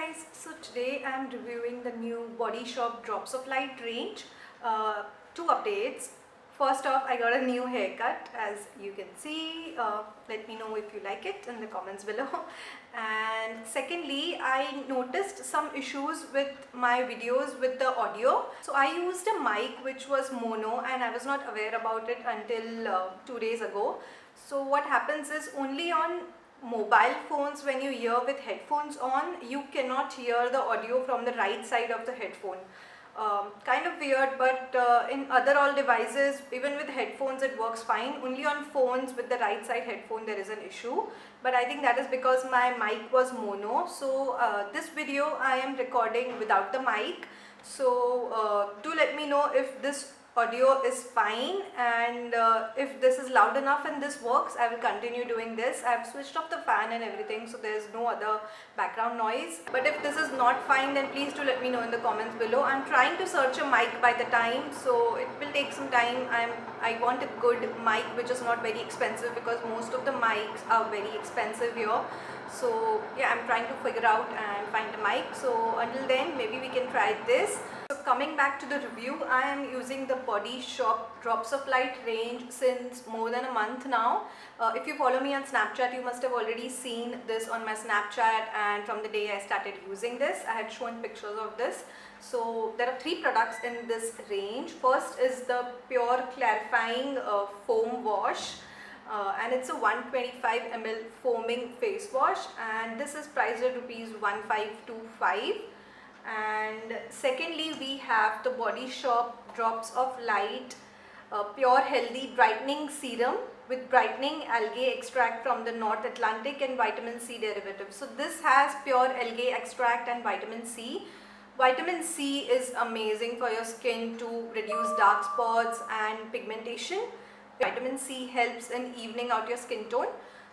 guys, so today I am reviewing the new Body Shop Drops of Light range. Two updates. First off, I got a new haircut, as you can see. Let me know if you like it in the comments below. And secondly, I noticed some issues with my videos with the audio. So I used a mic which was mono and I was not aware about it until 2 days ago. So what happens is only on mobile phones, when you hear with headphones on, you cannot hear the audio from the right side of the headphone. Kind of weird, but in other all devices, even with headphones, it works fine. Only on phones with the right side headphone there is an issue, but I think that is because my mic was mono. So this video I am recording without the mic, so do let me know if this audio is fine, and if this is loud enough and this works, I will continue doing this. I have switched off the fan and everything, so there is no other background noise. But if this is not fine, then please do let me know in the comments below. I'm trying to search a mic by the time, so it will take some time. I want a good mic which is not very expensive, because most of the mics are very expensive here. So yeah, I'm trying to figure out and find a mic. So until then, maybe we can try this. So coming back to the review, I am using the Body Shop Drops of Light range since more than a month now. If you follow me on Snapchat, you must have already seen this on my Snapchat, and from the day I started using this, I had shown pictures of this. So there are 3 products in this range. First is the Pure Clarifying Foam Wash. And it's a 125 ml foaming face wash, and this is priced at ₹1525. And secondly, we have the Body Shop Drops of Light Pure Healthy Brightening Serum with brightening algae extract from the North Atlantic and vitamin C derivative. So this has pure algae extract and vitamin C. Vitamin C is amazing for your skin to reduce dark spots and pigmentation. Vitamin C helps in evening out your skin tone.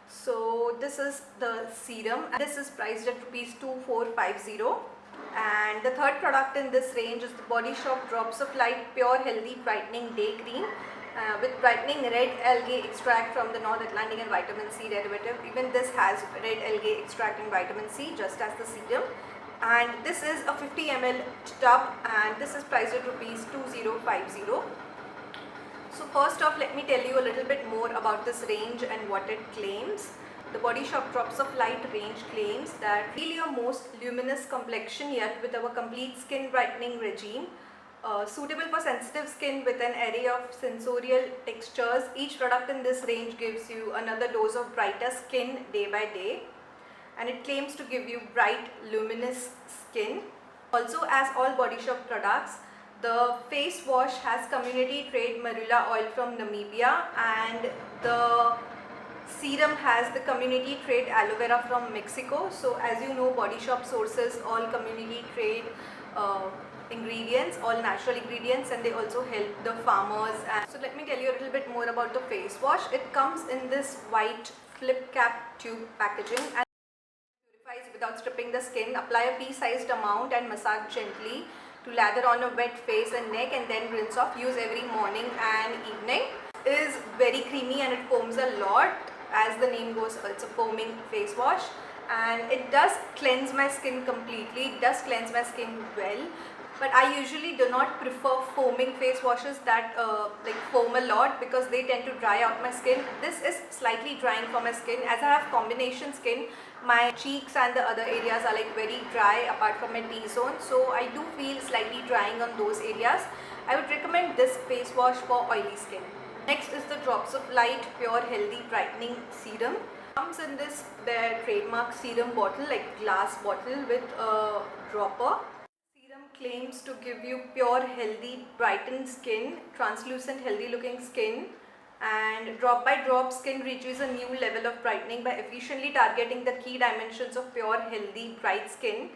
So this is the serum. This is priced at ₹2450. And the third product in this range is the Body Shop Drops of Light Pure Healthy Brightening Day Cream with brightening red algae extract from the North Atlantic and vitamin C derivative. Even this has red algae extract and vitamin C, just as the serum. And this is a 50 ml tub, and this is priced at ₹2050. So first off, let me tell you a little bit more about this range and what it claims. The Body Shop Drops of Light range claims that reveal your most luminous complexion yet with our complete skin brightening regime. Suitable for sensitive skin with an array of sensorial textures. Each product in this range gives you another dose of brighter skin day by day. And it claims to give you bright, luminous skin. Also, as all Body Shop products, the face wash has community trade marula oil from Namibia, and the serum has the community trade aloe vera from Mexico. So as you know, Body Shop sources all community trade ingredients, all natural ingredients, and they also help the farmers. And so let me tell you a little bit more about the face wash. It comes in this white flip cap tube packaging and purifies without stripping the skin. Apply a pea-sized amount and massage gently to lather on a wet face and neck, and then rinse off. Use every morning and evening. It is very creamy and it foams a lot. As the name goes, it's a foaming face wash, and it does cleanse my skin completely. It does cleanse my skin well, but I usually do not prefer foaming face washes that like foam a lot, because they tend to dry out my skin. This is slightly drying for my skin. As I have combination skin, my cheeks and the other areas are like very dry apart from my T-zone, so I do feel slightly drying on those areas. I would recommend this face wash for oily skin. Next is the Drops of Light Pure Healthy Brightening Serum. Comes in this their trademark serum bottle, like glass bottle with a dropper. Serum claims to give you pure, healthy, brightened skin, translucent, healthy looking skin, and drop by drop skin reaches a new level of brightening by efficiently targeting the key dimensions of pure, healthy, bright skin.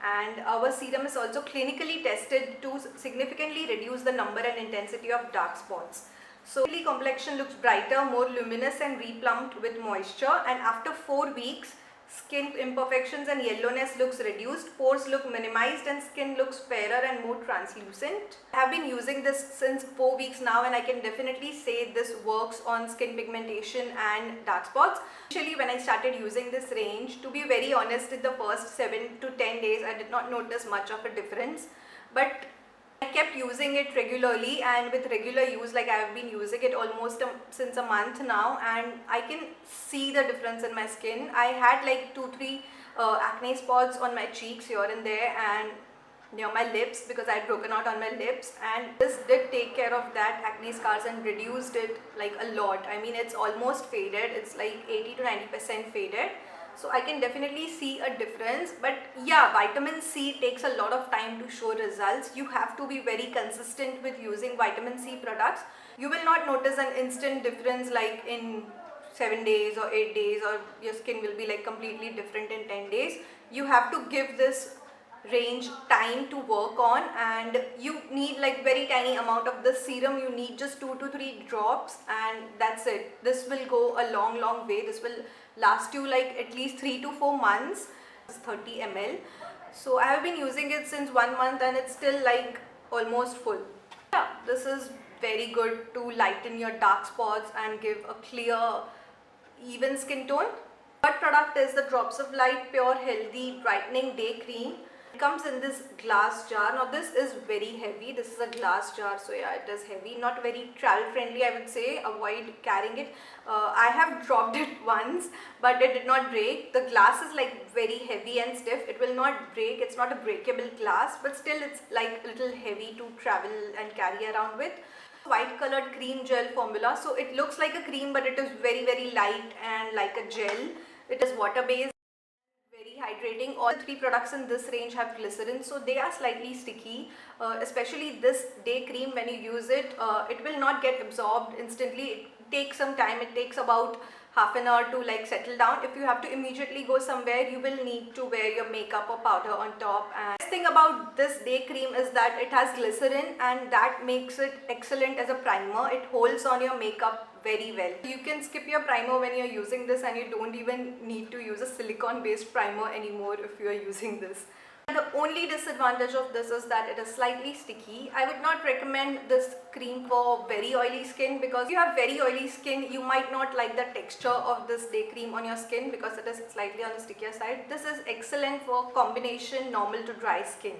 And our serum is also clinically tested to significantly reduce the number and intensity of dark spots. So complexion looks brighter, more luminous and replumped with moisture, and after 4 weeks Skin imperfections and yellowness looks reduced, pores look minimized, and skin looks fairer and more translucent. I have been using this since 4 weeks now, and I can definitely say this works on skin pigmentation and dark spots. Initially when I started using this range, to be very honest, in the first 7 to 10 days I did not notice much of a difference, but I kept using it regularly, and with regular use, like I have been using it almost since a month now, and I can see the difference in my skin. I had like 2-3 acne spots on my cheeks here and there and near my lips because I had broken out on my lips, and this did take care of that acne scars and reduced it like a lot. I mean, it's almost faded. It's like 80 to 90% faded. So I can definitely see a difference. But yeah, vitamin C takes a lot of time to show results. You have to be very consistent with using vitamin C products. You will not notice an instant difference like in 7 days or 8 days, or your skin will be like completely different in 10 days. You have to give this range time to work on, and you need like very tiny amount of this serum. You need just 2 to 3 drops, and that's it. This will go a long way. This will last you like at least 3 to 4 months. It's 30 ml. So I have been using it since 1 month, and it's still like almost full. Yeah, this is very good to lighten your dark spots and give a clear, even skin tone. Third product is the Drops of Light Pure Healthy Brightening Day Cream. It comes in this glass jar. Now this is very heavy. This is a glass jar, so yeah, it is heavy. Not very travel friendly, I would say. Avoid carrying it. I have dropped it once, but it did not break. The glass is like very heavy and stiff. It will not break. It's not a breakable glass, but still it's like a little heavy to travel and carry around with. White colored cream gel formula. So it looks like a cream, but it is very light and like a gel. It is water based, very hydrating. All 3 products in this range have glycerin, so they are slightly sticky. Especially this day cream, when you use it, it will not get absorbed instantly. It takes some time. It takes about half an hour to like settle down. If you have to immediately go somewhere, you will need to wear your makeup or powder on top. And the best thing about this day cream is that it has glycerin, and that makes it excellent as a primer. It holds on your makeup very well. You can skip your primer when you're using this, and you don't even need to use a silicone based primer anymore if you are using this. And the only disadvantage of this is that it is slightly sticky. I would not recommend this cream for very oily skin, because if you have very oily skin, you might not like the texture of this day cream on your skin because it is slightly on the stickier side. This is excellent for combination normal to dry skin.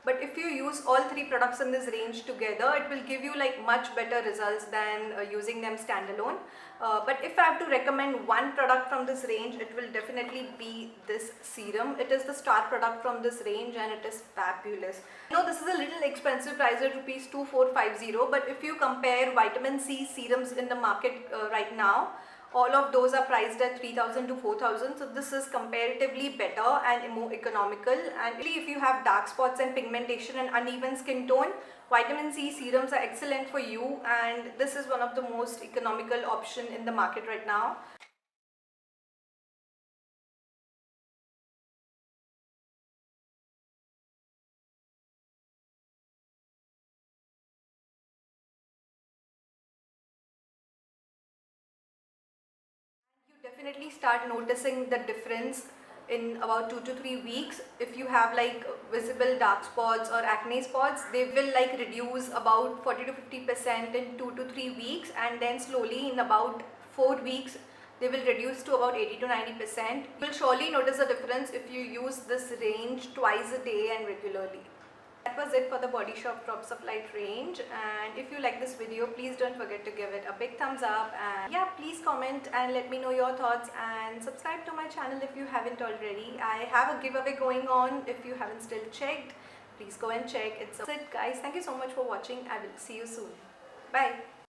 But if you use all 3 products in this range together, it will give you like much better results than using them standalone. But if I have to recommend one product from this range, it will definitely be this serum. It is the star product from this range, and it is fabulous. I know this is a little expensive, price at rupees 2450, but if you compare vitamin C serums in the market right now, all of those are priced at 3000 to 4000, so this is comparatively better and more economical. And really, if you have dark spots and pigmentation and uneven skin tone, vitamin C serums are excellent for you, and this is one of the most economical option in the market right now. Definitely start noticing the difference in about 2 to 3 weeks. If you have like visible dark spots or acne spots, they will like reduce about 40 to 50% in 2 to 3 weeks, and then slowly in about 4 weeks they will reduce to about 80 to 90%. You will surely notice a difference if you use this range twice a day and regularly. That was it for the Body Shop Drops of Light range, and if you like this video, please don't forget to give it a big thumbs up, and yeah, please comment and let me know your thoughts, and subscribe to my channel if you haven't already. I have a giveaway going on. If you haven't still checked, please go and check. That's it guys. Thank you so much for watching. I will see you soon. Bye.